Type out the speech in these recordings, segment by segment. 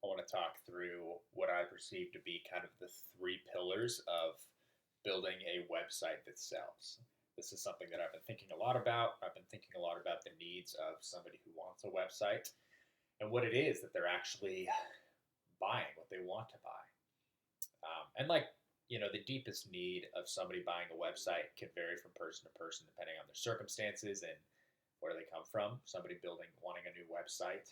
I want to talk through what I perceive to be kind of the three pillars of building a website that sells. This is something that I've been thinking a lot about. I've been thinking a lot about the needs of somebody who wants a website and what it is that they're actually buying, what they want to buy. The deepest need of somebody buying a website can vary from person to person depending on their circumstances and where they come from. Somebody wanting a new website.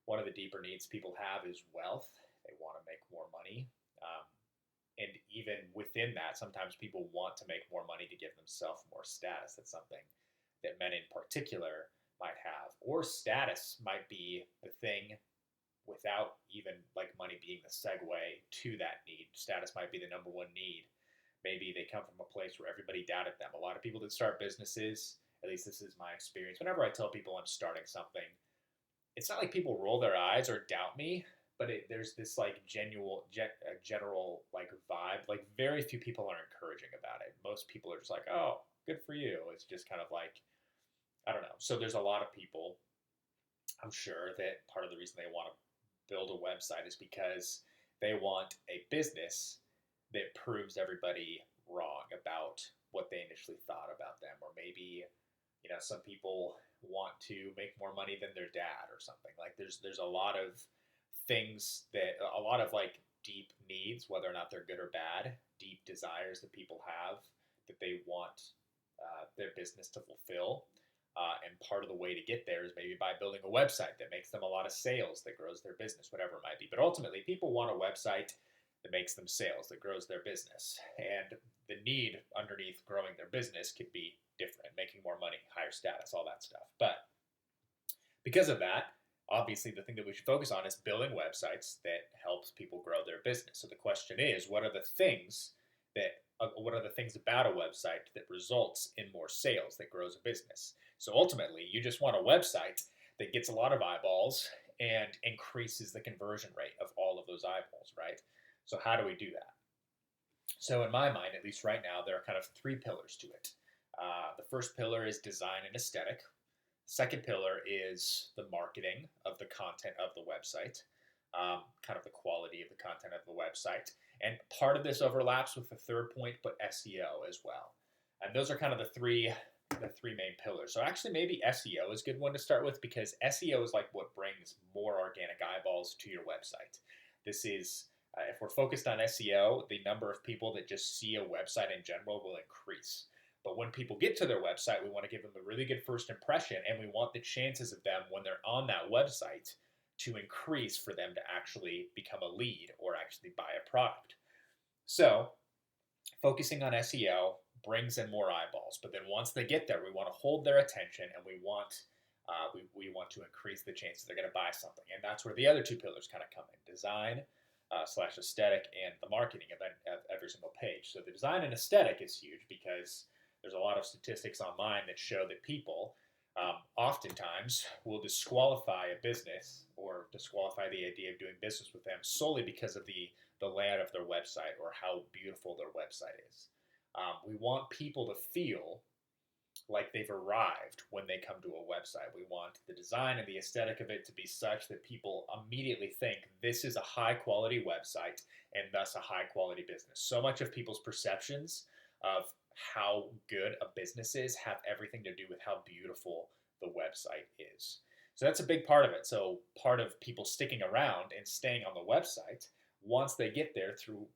One of the deeper needs people have is wealth. They want to make more money. Um, and even within that, sometimes people want to make more money to give themselves more status. That's something that men in particular might have. Or status might be the thing without even like money being the segue to that need. Status might be the number one need. Maybe they come from a place where everybody doubted them. A lot of people that start businesses, at least this is my experience, whenever I tell people I'm starting something, it's not like people roll their eyes or doubt me, but there's this like general like vibe. Like very few people are encouraging about it. Most people are just like, "Oh, good for you." It's just kind of like I don't know. So there's a lot of people. I'm sure that part of the reason they want to build a website is because they want a business that proves everybody wrong about what they initially thought about them, or maybe some people want to make more money than their dad or something. Like there's a lot of things that a lot of like deep needs, whether or not they're good or bad, deep desires that people have that they want their business to fulfill. And part of the way to get there is maybe by building a website that makes them a lot of sales, that grows their business, whatever it might be. But ultimately, people want a website that makes them sales, that grows their business. And the need underneath growing their business could be different, making more money, higher status, all that stuff. But because of that, obviously the thing that we should focus on is building websites that helps people grow their business. So the question is, what are the things about a website that results in more sales, that grows a business? So ultimately, you just want a website that gets a lot of eyeballs and increases the conversion rate of all of those eyeballs, right? So how do we do that? So in my mind, at least right now, there are kind of three pillars to it. The first pillar is design and aesthetic. Second pillar is the marketing of the content of the website, kind of the quality of the content of the website. And part of this overlaps with the third point, but SEO as well. And those are kind of the three main pillars. So actually maybe SEO is a good one to start with because SEO is like what brings more organic eyeballs to your website. This is, if we're focused on SEO, the number of people that just see a website in general will increase. But when people get to their website, we want to give them a really good first impression, and we want the chances of them when they're on that website to increase for them to actually become a lead or actually buy a product. So, focusing on SEO brings in more eyeballs, but then once they get there, we want to hold their attention, and we want to increase the chances they're going to buy something, and that's where the other two pillars kind of come in: design slash aesthetic and the marketing of every single page. So the design and aesthetic is huge because there's a lot of statistics online that show that people oftentimes will disqualify a business or disqualify the idea of doing business with them solely because of the layout of their website or how beautiful their website is. We want people to feel like they've arrived when they come to a website. We want the design and the aesthetic of it to be such that people immediately think this is a high quality website and thus a high quality business. So much of people's perceptions of how good a business is have everything to do with how beautiful the website is. So that's a big part of it. So part of people sticking around and staying on the website once they get there through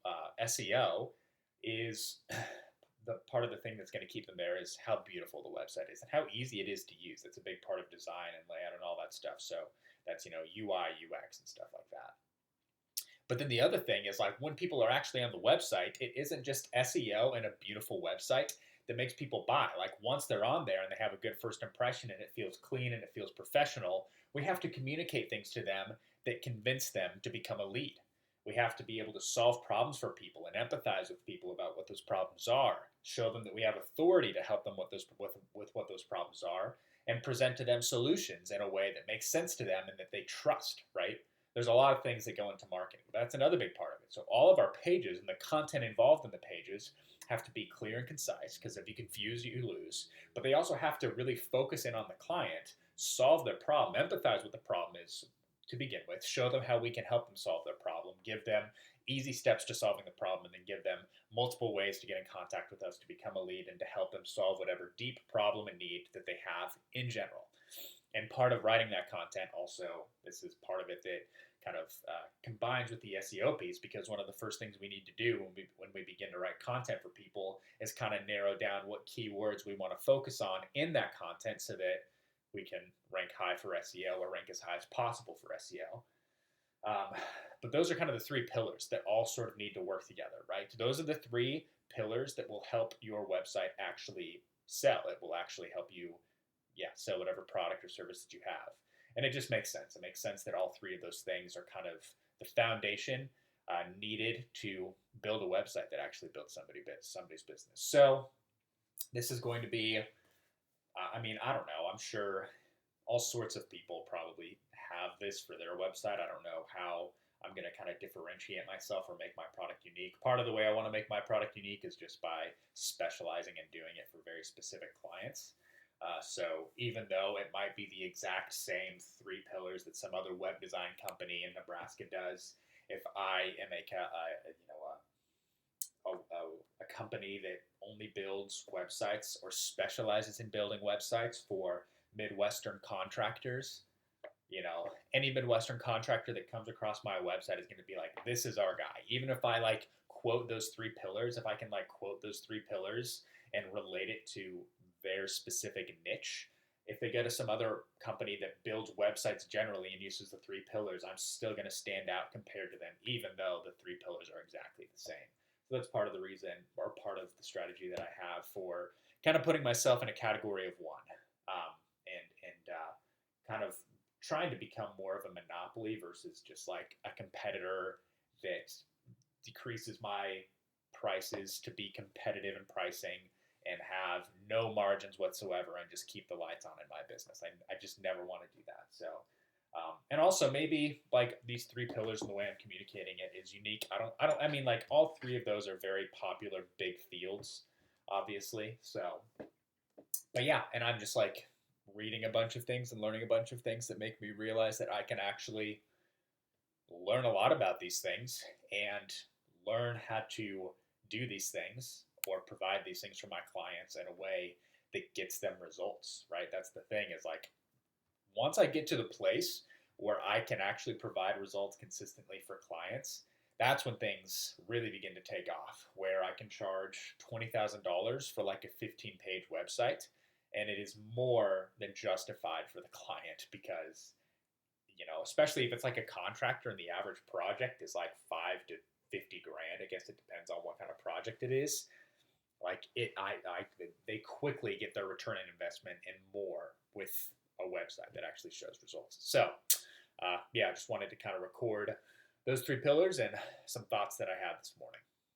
SEO is the part of the thing that's going to keep them there is how beautiful the website is and how easy it is to use. That's a big part of design and layout and all that stuff. So that's UI, UX and stuff like that. But then the other thing is like when people are actually on the website, it isn't just SEO and a beautiful website that makes people buy. Like once they're on there and they have a good first impression and it feels clean and it feels professional, we have to communicate things to them that convince them to become a lead. We have to be able to solve problems for people and empathize with people about what those problems are, show them that we have authority to help them with what those problems are, and present to them solutions in a way that makes sense to them and that they trust, right? There's a lot of things that go into marketing. That's another big part of it. So all of our pages and the content involved in the pages have to be clear and concise because if you confuse, you lose. But they also have to really focus in on the client, solve their problem, empathize with the problem is to begin with, show them how we can help them solve their problem, give them easy steps to solving the problem, and then give them multiple ways to get in contact with us to become a lead and to help them solve whatever deep problem and need that they have in general. And part of writing that content also, this is part of it that kind of combines with the SEO piece, because one of the first things we need to do when we begin to write content for people is kind of narrow down what keywords we want to focus on in that content so that we can rank high for SEO or rank as high as possible for SEO. But those are kind of the three pillars that all sort of need to work together, right? Those are the three pillars that will help your website actually sell. It will actually help you, sell whatever product or service that you have. And it just makes sense. It makes sense that all three of those things are kind of the foundation needed to build a website that actually builds somebody's business. So this is going to be, I don't know. I'm sure all sorts of people probably have this for their website. I don't know how I'm going to kind of differentiate myself or make my product unique. Part of the way I want to make my product unique is just by specializing and doing it for very specific clients. So even though it might be the exact same three pillars that some other web design company in Nebraska does, if I am a company that only builds websites or specializes in building websites for Midwestern contractors, any Midwestern contractor that comes across my website is going to be like, this is our guy. Even if I quote those three pillars, if I can quote those three pillars and relate it to their specific niche, if they go to some other company that builds websites generally and uses the three pillars, I'm still going to stand out compared to them, even though the three pillars are exactly the same. So that's part of the reason, or part of the strategy that I have for kind of putting myself in a category of one, and kind of trying to become more of a monopoly versus just like a competitor that decreases my prices to be competitive in pricing and have no margins whatsoever and just keep the lights on in my business. I just never want to do that. So, and also maybe these three pillars and the way I'm communicating it is unique. I mean all three of those are very popular big fields, obviously. So, but yeah, and I'm just reading a bunch of things and learning a bunch of things that make me realize that I can actually learn a lot about these things and learn how to do these things or provide these things for my clients in a way that gets them results, right? That's the thing is once I get to the place where I can actually provide results consistently for clients, that's when things really begin to take off, where I can charge $20,000 for a 15-page website. And it is more than justified for the client because, especially if it's a contractor and the average project is 5 to 50 grand. I guess it depends on what kind of project it is. They quickly get their return on investment and more with a website that actually shows results. So, I just wanted to kind of record those three pillars and some thoughts that I had this morning.